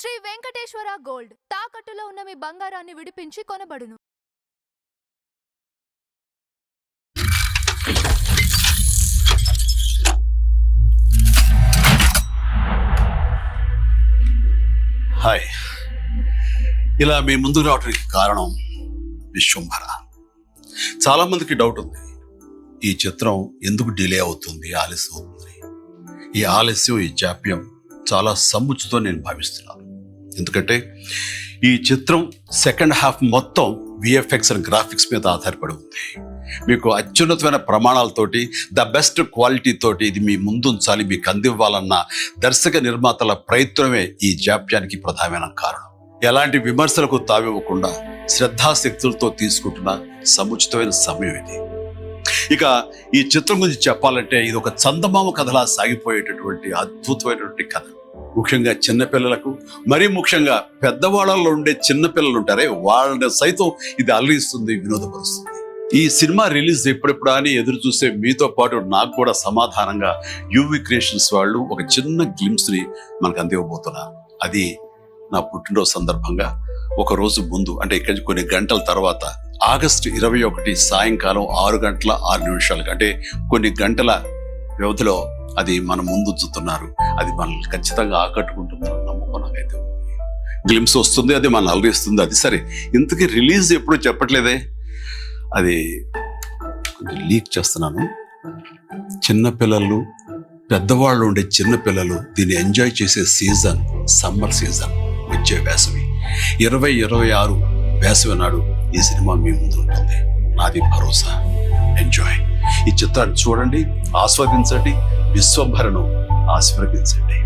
Shri Venkateswara gold తాకట్టులో ఉన్న మీ బంగారాన్ని విడిపించి కొనబడును. హాయ్, ఇలా మీ ముందుకు రావడానికి కారణం విశ్వంభర. చాలా మందికి డౌట్ ఉంది, ఈ చిత్రం ఎందుకు డిలే అవుతుంది, ఆలస్యం అవుతుంది. ఈ ఆలస్యం, ఈ జాప్యం చాలా సముచితో నేను భావిస్తున్నాను. ఎందుకంటే ఈ చిత్రం సెకండ్ హాఫ్ మొత్తం విఎఫ్ఎక్స్ అండ్ గ్రాఫిక్స్ మీద ఆధారపడి ఉంది. మీకు అత్యున్నతమైన ప్రమాణాలతోటి, ద బెస్ట్ క్వాలిటీ తోటి ఇది మీ ముందుంచాలి, మీకు అందివ్వాలన్న దర్శక నిర్మాతల ప్రయత్నమే ఈ జాప్యానికి ప్రధానమైన కారణం. ఎలాంటి విమర్శలకు తావివ్వకుండా శ్రద్ధాశక్తులతో తీసుకుంటున్న సముచితమైన సమయం ఇది. ఇక ఈ చిత్రం గురించి చెప్పాలంటే ఇది ఒక చందమామ కథలా సాగిపోయేటటువంటి అద్భుతమైనటువంటి కథ. ముఖ్యంగా చిన్నపిల్లలకు, మరీ ముఖ్యంగా పెద్దవాళ్ళలో ఉండే చిన్నపిల్లలు ఉంటారే, వాళ్ళని సైతం ఇది అలరిస్తుంది, వినోదపరుస్తుంది. ఈ సినిమా రిలీజ్ ఎప్పుడెప్పుడా అని ఎదురు చూసే మీతో పాటు నాకు కూడా సమాధానంగా యూవి క్రియేషన్స్ వాళ్ళు ఒక చిన్న గ్లిమ్స్ ని మనకు అందివ్వబోతున్నారు. అది నా పుట్టినరోజు సందర్భంగా ఒక రోజు ముందు, అంటే ఇక్కడి కొన్ని గంటల తర్వాత, ఆగస్టు 21 సాయంకాలం 6:06 అంటే కొన్ని గంటల వ్యవధిలో అది మన ముందు ఉంచుతున్నారు. అది మనల్ని ఖచ్చితంగా ఆకట్టుకుంటుందని నమ్మకం నాకైతే. గ్లిమ్స్ వస్తుంది, అది మనల్ని అలరిస్తుంది. అది సరే, ఇంతకీ రిలీజ్ ఎప్పుడు చెప్పట్లేదే, అది లీక్ చేస్తున్నాను. చిన్నపిల్లలు, పెద్దవాళ్ళు ఉండే చిన్నపిల్లలు దీన్ని ఎంజాయ్ చేసే సీజన్ సమ్మర్ సీజన్, వచ్చే వేసవి 2026 వేసవి నాడు ఈ సినిమా మీ ముందు ఉంటుంది. నాది భరోసా. ఎంజాయ్. ఈ చిత్రాన్ని చూడండి, ఆస్వాదించండి, విశ్వంభరను ఆశీర్వదించండి.